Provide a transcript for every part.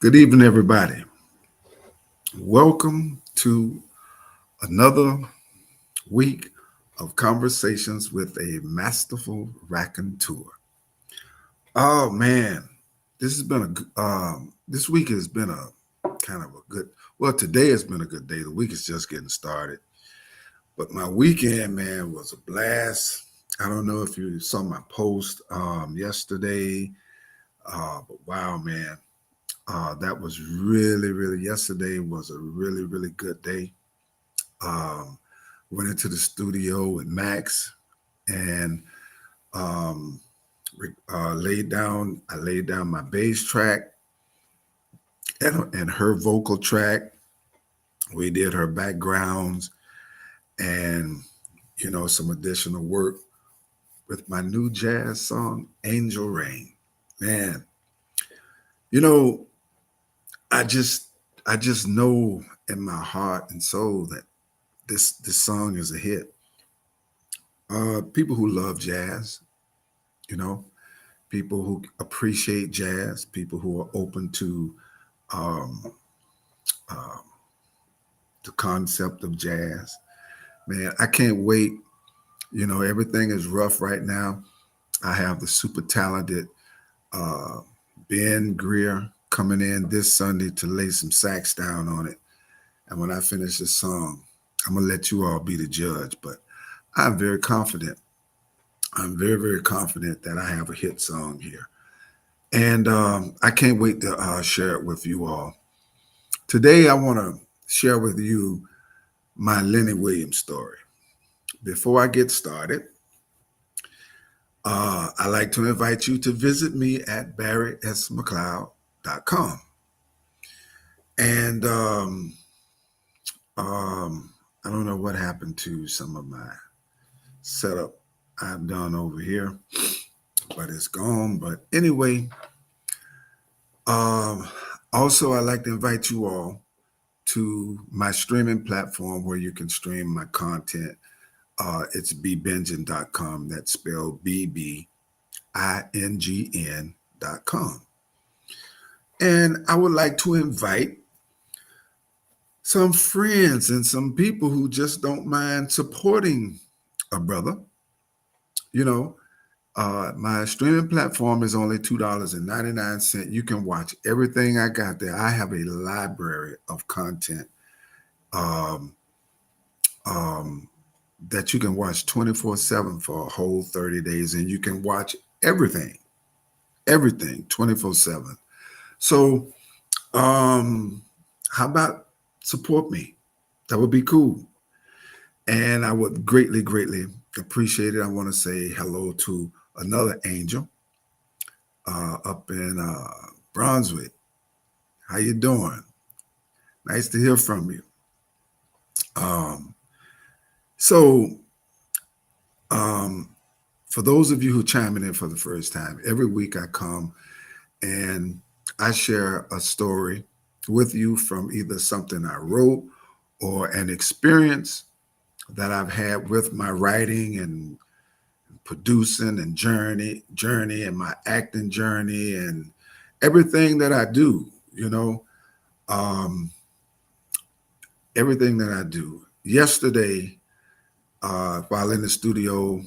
Good evening, everybody. Welcome to another week of conversations with a masterful raconteur. Oh man, this week has been a kind of a good. Well, today has been a good day. The week is just getting started, but my weekend, man, was a blast. I don't know if you saw my post yesterday, but wow, man, that was really, yesterday was a really good day. Um, Went into the studio with Max and um, I laid down my bass track and her vocal track. We did her backgrounds and, some additional work with my new jazz song, Angel Rain. Man, you know, I just, I just know in my heart and soul that this song is a hit. People who love jazz, you know, people who appreciate jazz, people who are open to um, uh, the concept of jazz. Man, I can't wait. Everything is rough right now. I have the super talented uh, Ben Greer coming in this Sunday to lay some sax down on it. And when I finish this song, I'm going to let you all be the judge. But I'm very confident. I'm very confident that I have a hit song here. And I can't wait to share it with you all. Today, I want to share with you my Lenny Williams story. Before I get started, I'd like to invite you to visit me at barrysmcleod.com. And I don't know what happened to some of my setup I've done over here, but it's gone. But anyway, um, also, I'd like to invite you all to my streaming platform where you can stream my content. It's bbingin.com. That's spelled BBINGN.com. And I would like to invite some friends and some people who just don't mind supporting a brother. You know, my streaming platform is only $2.99. You can watch everything I got there. I have a library of content um, um, that you can watch 24/7 for a whole 30 days, and you can watch everything 24/7. So, how about support me? That would be cool. And I would greatly appreciate it. I want to say hello to another angel up in Brunswick. How you doing? Nice to hear from you. Um, so, um, for those of you who chiming in for the first time, every week I come and I share a story with you from either something I wrote or an experience that I've had with my writing and producing and journey and my acting journey and everything that I do, um, everything that I do. Yesterday, while in the studio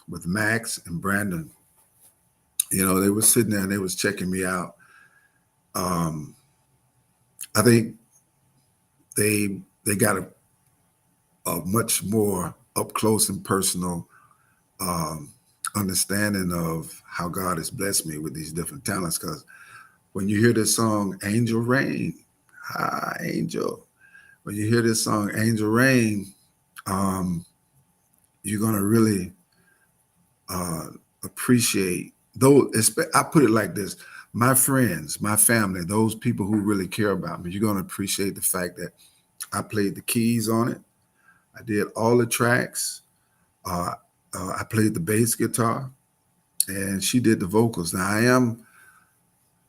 with Max and Brandon, they were sitting there and they was checking me out. I think they got a much more up close and personal um, understanding of how God has blessed me with these different talents. Because when you hear this song, Angel Rain, hi, Angel. When you hear this song, Angel Rain, um, you're going to really uh, appreciate those. I put it like this: my friends, my family, those people who really care about me, you're going to appreciate the fact that I played the keys on it. I did all the tracks. Uh, I played the bass guitar, and she did the vocals. Now I am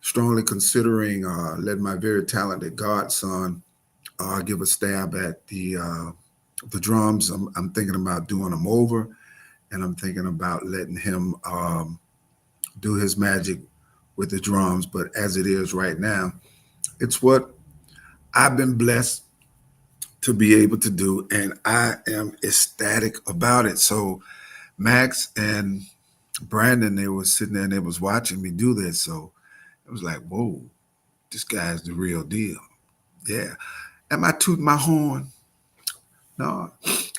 strongly considering letting my very talented godson give a stab at the drums. I'm thinking about doing them over, and I'm thinking about letting him do his magic with the drums. But as it is right now, It's what I've been blessed to be able to do, and I am ecstatic about it. So Max and Brandon, they were sitting there and they was watching me do this. So it was like, whoa, this guy's the real deal. Yeah. Am I tooting my horn? No,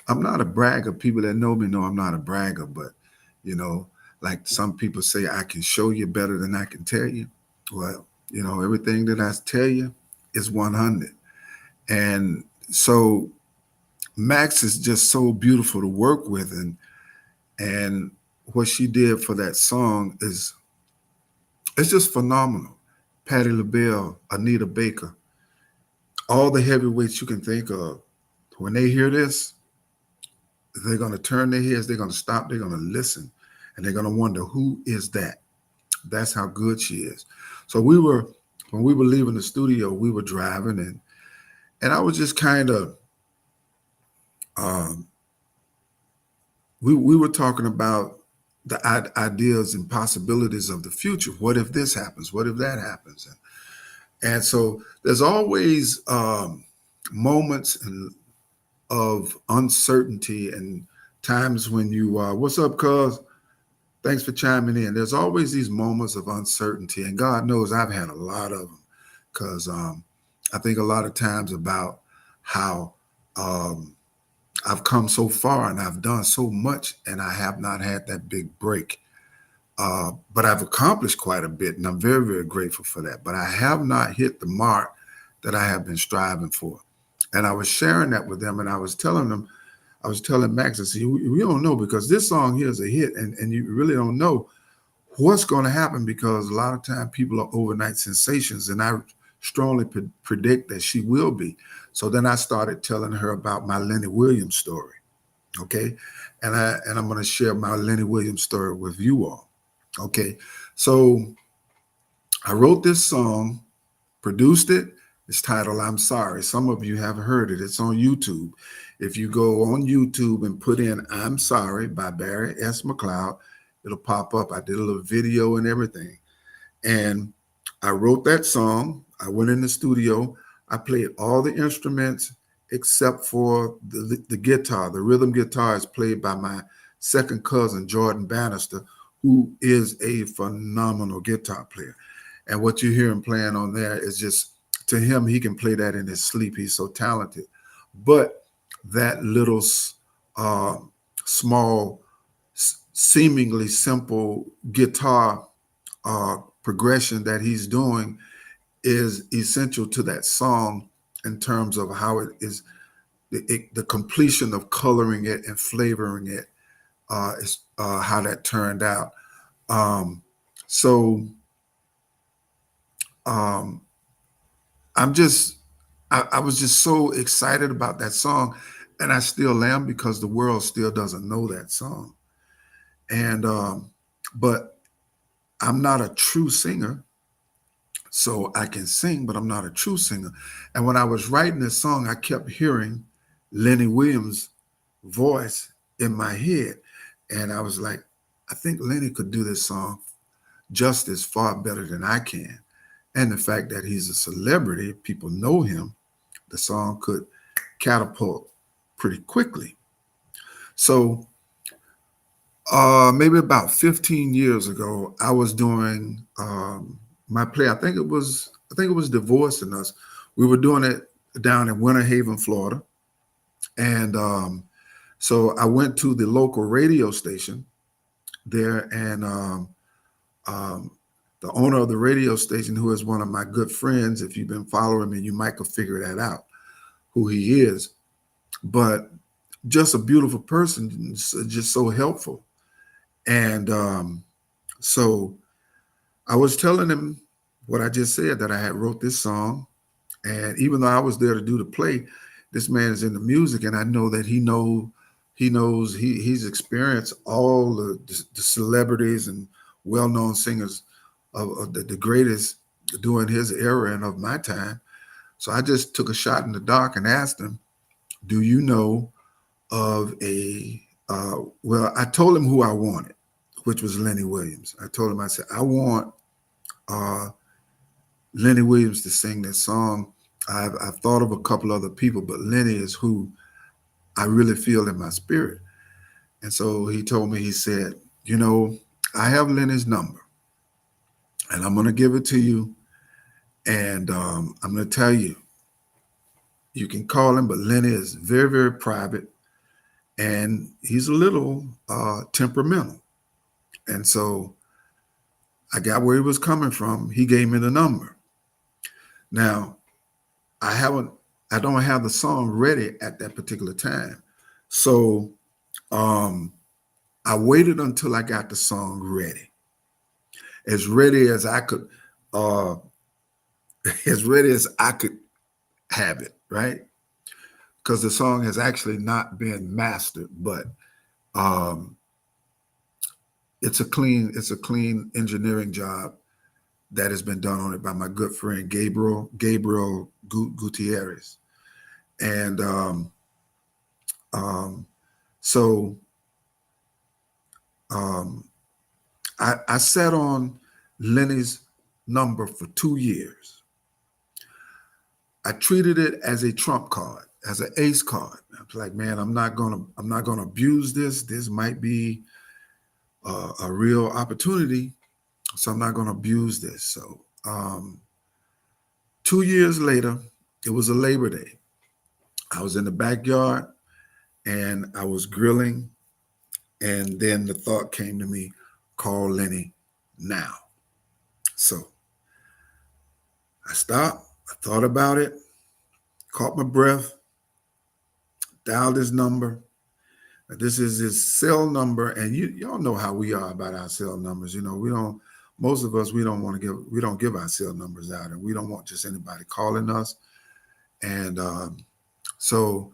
I'm not a bragger. People that know me know I'm not a bragger, but you know, like some people say, I can show you better than I can tell you. Well, everything that I tell you is 100. And so Max is just so beautiful to work with, and what she did for that song is it's just phenomenal. Patti LaBelle, Anita Baker, all the heavyweights you can think of. When they hear this, they're going to turn their heads, they're going to stop, they're going to listen, and they're going to wonder, who is that? That's how good she is. So when we were leaving the studio, we were driving, and I was just kind of, um, we were talking about the ideas and possibilities of the future. What if this happens? What if that happens? And so there's always moments of uncertainty and times when you, what's up, cuz? Thanks for chiming in. There's always these moments of uncertainty, and God knows I've had a lot of them because I think a lot of times about how um, I've come so far and I've done so much, and I have not had that big break. But I've accomplished quite a bit, and I'm very, very grateful for that. But I have not hit the mark that I have been striving for. And I was sharing that with them, and I was telling them, I was telling Max, I said, we don't know because this song here is a hit, and you really don't know what's going to happen because a lot of time people are overnight sensations, and I strongly predict that she will be. So then I started telling her about my Lenny Williams story, okay? And I'm going to share my Lenny Williams story with you all, okay? So I wrote this song, produced it. It's titled I'm Sorry. Some of you have heard it. It's on YouTube. If you go on YouTube and put in I'm Sorry by Barry S. McLeod, it'll pop up. I did a little video and everything. And I wrote that song. I went in the studio. I played all the instruments except for the guitar. The rhythm guitar is played by my second cousin, Jordan Bannister, who is a phenomenal guitar player. And what you hear him playing on there is just, to him, he can play that in his sleep. He's so talented. But that little small, seemingly simple guitar progression that he's doing is essential to that song in terms of how it is, the completion of coloring it and flavoring it is how that turned out. Um, so um, I was just so excited about that song, and I still am because the world still doesn't know that song. And but I'm not a true singer, so I can sing, but I'm not a true singer. And when I was writing this song, I kept hearing Lenny Williams' voice in my head, and I was like, I think Lenny could do this song just as far better than I can. And the fact that he's a celebrity, people know him, the song could catapult pretty quickly. So maybe about 15 years ago, I was doing my play. I think it was Divorcing Us. We were doing it down in Winter Haven, Florida. And so I went to the local radio station there, and um, the owner of the radio station, who is one of my good friends, if you've been following me, you might could figure that out, who he is. But just a beautiful person, just so helpful. And so I was telling him what I just said, that I had wrote this song. And even though I was there to do the play, this man is in the music, and I know that he's experienced all the celebrities and well-known singers of the greatest during his era and of my time. So I just took a shot in the dark and asked him, do you know of well, I told him who I wanted, which was Lenny Williams. I told him, I said, I want uh, Lenny Williams to sing that song. I've thought of a couple other people, but Lenny is who I really feel in my spirit. And so he told me, he said, you know, I have Lenny's number and I'm going to give it to you. And I'm going to tell you, you can call him, but Lenny is very, very private and he's a little temperamental. And so I got where he was coming from. He gave me the number. Now, I don't have the song ready at that particular time. So um, I waited until I got the song ready as I could, uh, as ready as I could have it, right? Because the song has actually not been mastered, but um, it's a clean engineering job that has been done on it by my good friend Gabriel Gutierrez, and um, so um, I sat on Lenny's number for 2 years. I treated it as a trump card, as an ace card. I was like, man, I'm not gonna abuse this. This might be a real opportunity, so I'm not gonna abuse this. So 2 years later, it was a Labor Day. I was in the backyard and I was grilling, and then the thought came to me, call Lenny now. So I stopped, I thought about it, caught my breath, dialed his number. This is his cell number, and y'all know how we are about our cell numbers. You know, most of us, we don't give our cell numbers out, and we don't want just anybody calling us. And so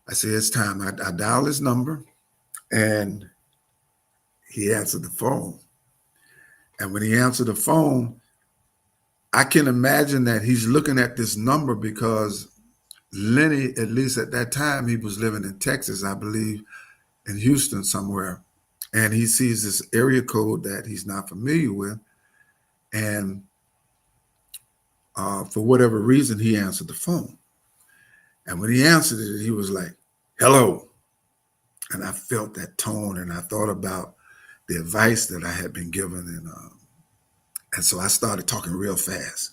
I said, it's time. I dialed his number, and he answered the phone. And when he answered the phone, I can imagine that he's looking at this number because Lenny, at least at that time, he was living in Texas, I believe, in Houston somewhere. And he sees this area code that he's not familiar with. And for whatever reason, he answered the phone. And when he answered it, he was like, hello. And I felt that tone, and I thought about the advice that I had been given. And so I started talking real fast.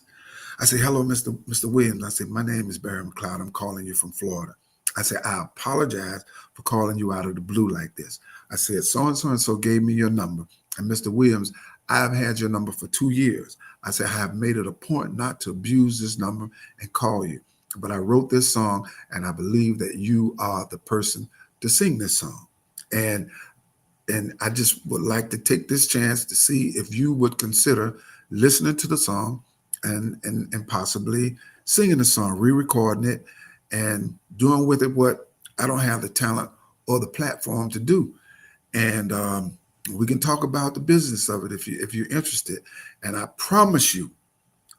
I said, hello, Mr. Williams. I said, my name is Barry McLeod. I'm calling you from Florida. I said, I apologize for calling you out of the blue like this. I said, so-and-so and so gave me your number. And Mr. Williams, I've had your number for 2 years. I said, I have made it a point not to abuse this number and call you. But I wrote this song, and I believe that you are the person to sing this song. And I just would like to take this chance to see if you would consider listening to the song and possibly singing the song, re-recording it, and doing with it what I don't have the talent or the platform to do. And we can talk about the business of it if you're interested. And I promise you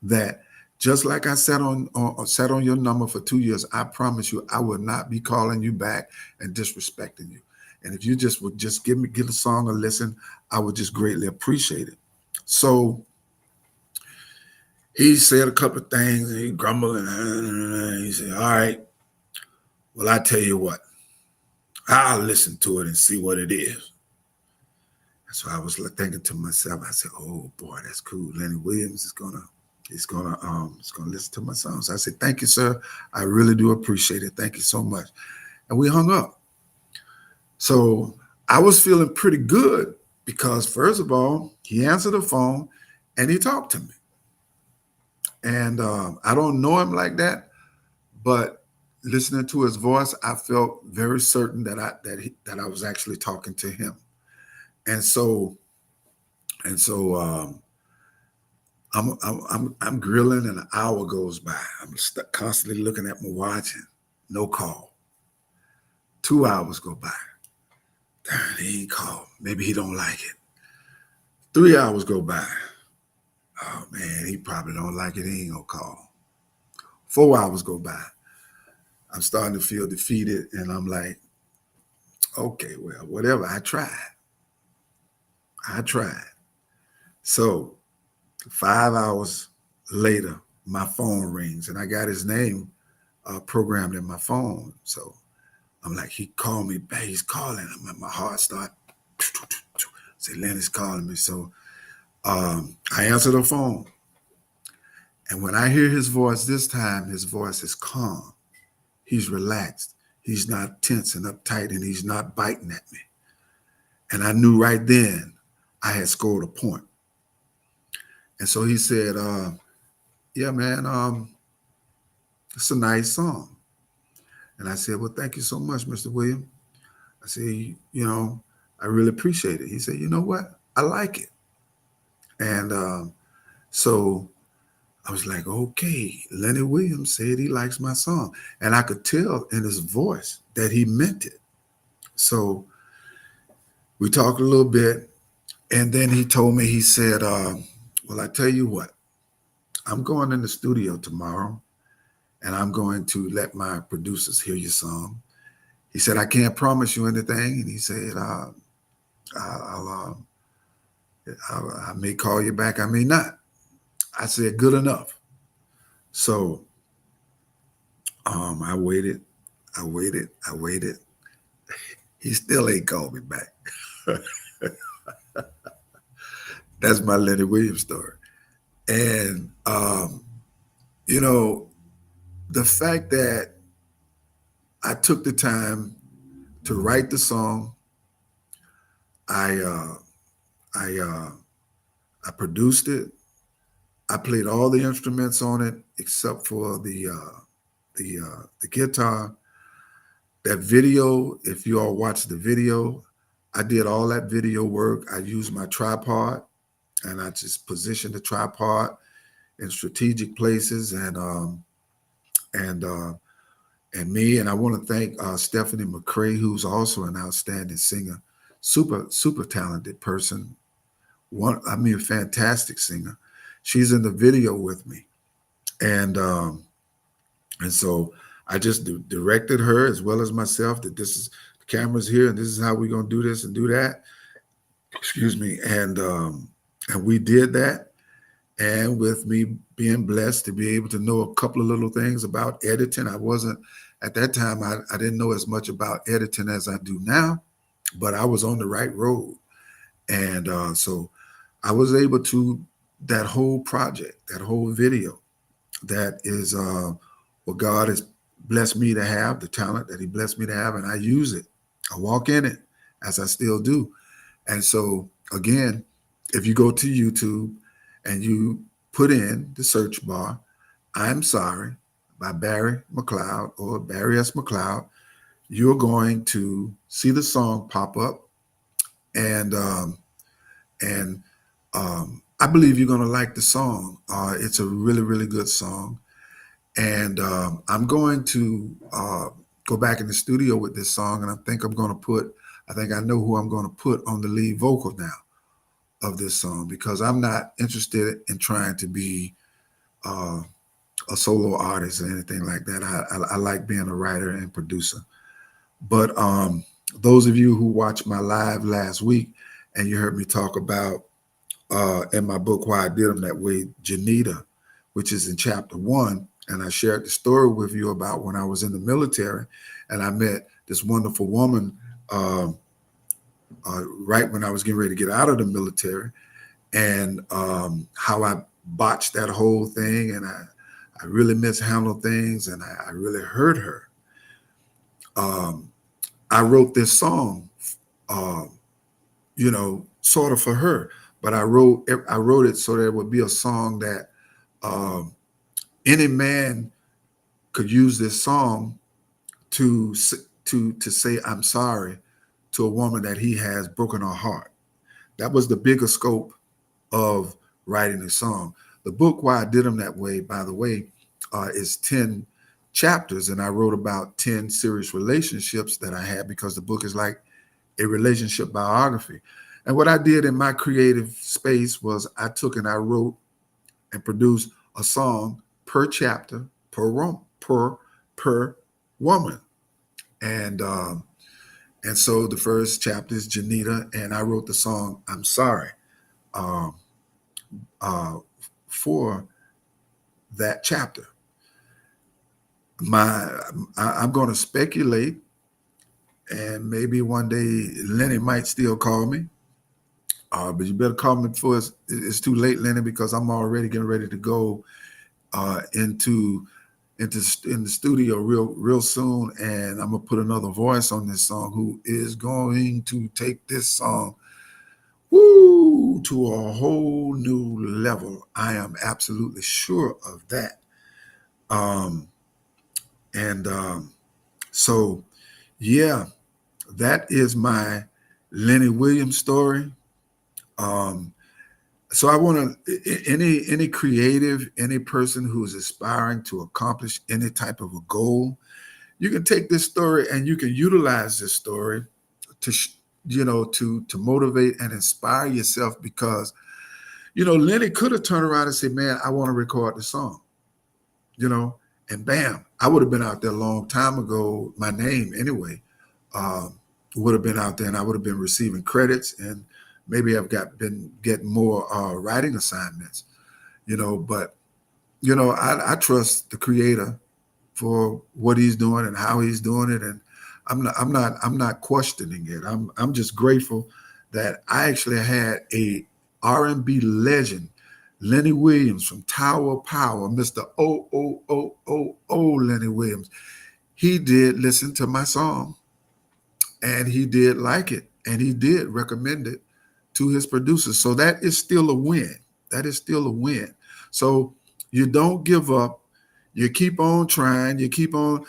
that just like I sat on your number for 2 years, I promise you I will not be calling you back and disrespecting you. And if you just would just give the song a listen, I would just greatly appreciate it. So he said a couple of things, and he grumbled, and he said, all right, well, I tell you what, I'll listen to it and see what it is. So I was thinking to myself, I said, oh boy, that's cool. Lenny Williams is gonna listen to my song. So I said, thank you, sir. I really do appreciate it. Thank you so much. And we hung up. So I was feeling pretty good because, first of all, he answered the phone and he talked to me. And I don't know him like that, but listening to his voice, I felt very certain that I was actually talking to him. And so I'm grilling, and an hour goes by. I'm constantly looking at my watch, and no call. 2 hours go by. Darn, he ain't called. Maybe he don't like it. 3 hours go by. Oh man, he probably don't like it. He ain't gonna call. 4 hours go by. I'm starting to feel defeated, and I'm like, okay, well, whatever. I tried. So 5 hours later, my phone rings and I got his name programmed in my phone. So I'm like, he called me back. He's calling. My heart started. Say, Lenny's calling me. So I answer the phone. And when I hear his voice this time, his voice is calm. He's relaxed. He's not tense and uptight, and he's not biting at me. And I knew right then I had scored a point. And so he said, yeah, man, it's a nice song. And I said, well, thank you so much, Mr. Williams. I said, I really appreciate it. He said, you know what? I like it. And so I was like, okay, Lenny Williams said he likes my song. And I could tell in his voice that he meant it. So we talked a little bit. And then he told me, he said, well, I tell you what, I'm going in the studio tomorrow and I'm going to let my producers hear your song. He said, I can't promise you anything. And he said, I may call you back. I may not. I said, good enough. So I waited. He still ain't called me back. That's my Lenny Williams story. And, the fact that I took the time to write the song, I produced it. I played all the instruments on it except for the guitar. That video, if you all watch the video, I did all that video work. I used my tripod and I just positioned the tripod in strategic places and me. And I want to thank Stephanie McCrae, who's also an outstanding singer, super talented person. A fantastic singer. She's in the video with me, and so I just directed her as well as myself that this is the camera's here and this is how we're gonna do this and do that. Excuse me, and we did that. And with me being blessed to be able to know a couple of little things about editing, I wasn't at that time. I didn't know as much about editing as I do now, but I was on the right road, and so I was able to that whole project, that whole video, that is what God has blessed me to have, the talent that He blessed me to have, and I use it. I walk in it as I still do. And so again, if you go to YouTube and you put in the search bar, I'm Sorry by Barry McLeod or Barry S. McLeod, you're going to see the song pop up. And I believe you're going to like the song. It's a really, really good song. And I'm going to go back in the studio with this song. And I think I know who I'm going to put on the lead vocal now of this song, because I'm not interested in trying to be a solo artist or anything like that. I like being a writer and producer. But those of you who watched my live last week and you heard me talk about in my book, Why I Did Them That Way, Janita, which is in chapter 1. And I shared the story with you about when I was in the military and I met this wonderful woman right when I was getting ready to get out of the military, and how I botched that whole thing, and I really mishandled things, and I really hurt her. I wrote this song, sort of for her, but I wrote it so that it would be a song that any man could use this song to say I'm sorry to a woman that he has broken her heart. That was the bigger scope of writing the song. The book, Why I Did Them That Way, by the way, is 10 chapters, and I wrote about 10 serious relationships that I had, because the book is like a relationship biography. And what I did in my creative space was I took and I wrote and produced a song per chapter, per woman. And so the first chapter is Janita, and I wrote the song I'm Sorry for that chapter. I'm going to speculate, and maybe one day Lenny might still call me. But you better call me before it's too late, Lenny, because I'm already getting ready to go into in the studio real soon, and I'm gonna put another voice on this song who is going to take this song to a whole new level. I am absolutely sure of that. Um, and so, yeah, that is my Lenny Williams story. Um, so I want to any creative, any person who's aspiring to accomplish any type of a goal, you can take this story and you can utilize this story to to motivate and inspire yourself, because Lenny could have turned around and said, man, I want to record the song, and bam, I would have been out there a long time ago. My name anyway would have been out there, and I would have been receiving credits, and maybe I've been getting more writing assignments, but I trust the creator for what he's doing and how he's doing it, and I'm not questioning it. I'm just grateful that I actually had a R&B legend, Lenny Williams from Tower of Power, Mr. Lenny Williams. He did listen to my song, and he did like it, and he did recommend it to his producers. So that is still a win. That is still a win. So you don't give up. You keep on trying. You keep on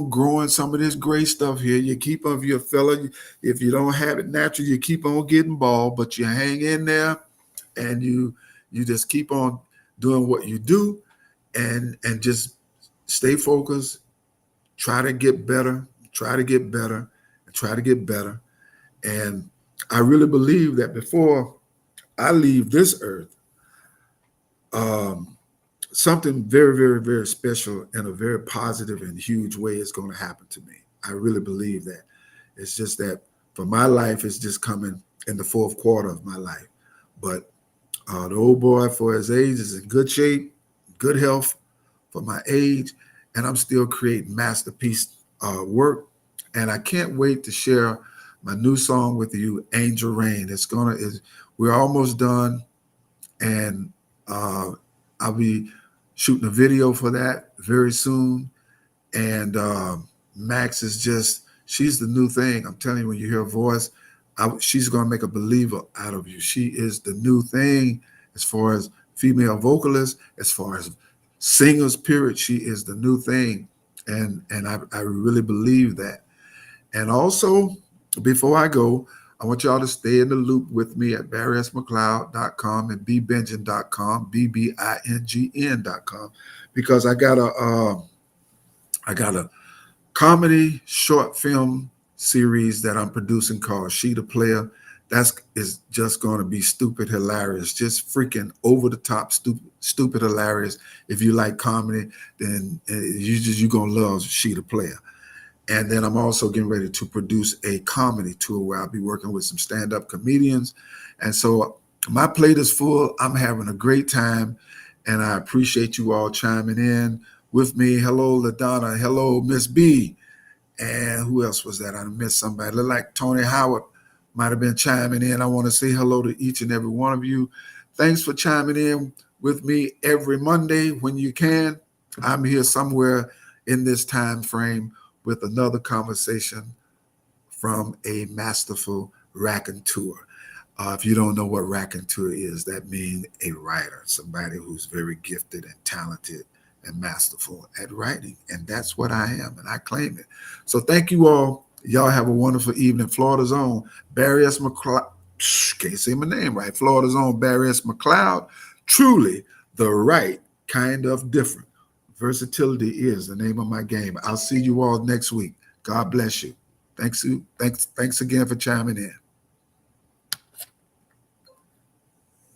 growing some of this great stuff here. You keep on, if you're a fella, if you don't have it naturally, you keep on getting bald, but you hang in there, and you just keep on doing what you do, and just stay focused. Try to get better. Try to get better. And try to get better. And I really believe that before I leave this earth, something very, very, very special in a very positive and huge way is going to happen to me. I really believe that. It's just that for my life, it's just coming in the fourth quarter of my life. But the old boy, for his age, is in good shape, good health for my age, and I'm still creating masterpiece work. And I can't wait to share my new song with you, Angel Rain. We're almost done, and I'll be shooting a video for that very soon. And Max is she's the new thing. I'm telling you, when you hear her voice, she's going to make a believer out of you. She is the new thing as far as female vocalists, as far as singers, period. She is the new thing. And I really believe that. And also, before I go, I want y'all to stay in the loop with me at barrysmccloud.com and bbingen.com, bbingen.com, because I got a comedy short film series that I'm producing called She the Player. Is just going to be stupid hilarious, just freaking over the top, stupid hilarious. If you like comedy, then you're going to love She the Player. And then I'm also getting ready to produce a comedy tour where I'll be working with some stand-up comedians. And so my plate is full. I'm having a great time, and I appreciate you all chiming in with me. Hello, LaDonna. Hello, Miss B. And who else was that? I missed somebody. Look like Tony Howard might have been chiming in. I want to say hello to each and every one of you. Thanks for chiming in with me every Monday when you can. I'm here somewhere in this time frame with another conversation from a masterful raconteur. If you don't know what raconteur is, that means a writer, somebody who's very gifted and talented and masterful at writing. And that's what I am, and I claim it. So thank you all. Y'all have a wonderful evening. Florida's own Barry S. McCloud. Can't say my name right. Florida's own Barry S. McCloud. Truly the right kind of different. Versatility is the name of my game. I'll see you all next week. God bless you. Thanks again for chiming in.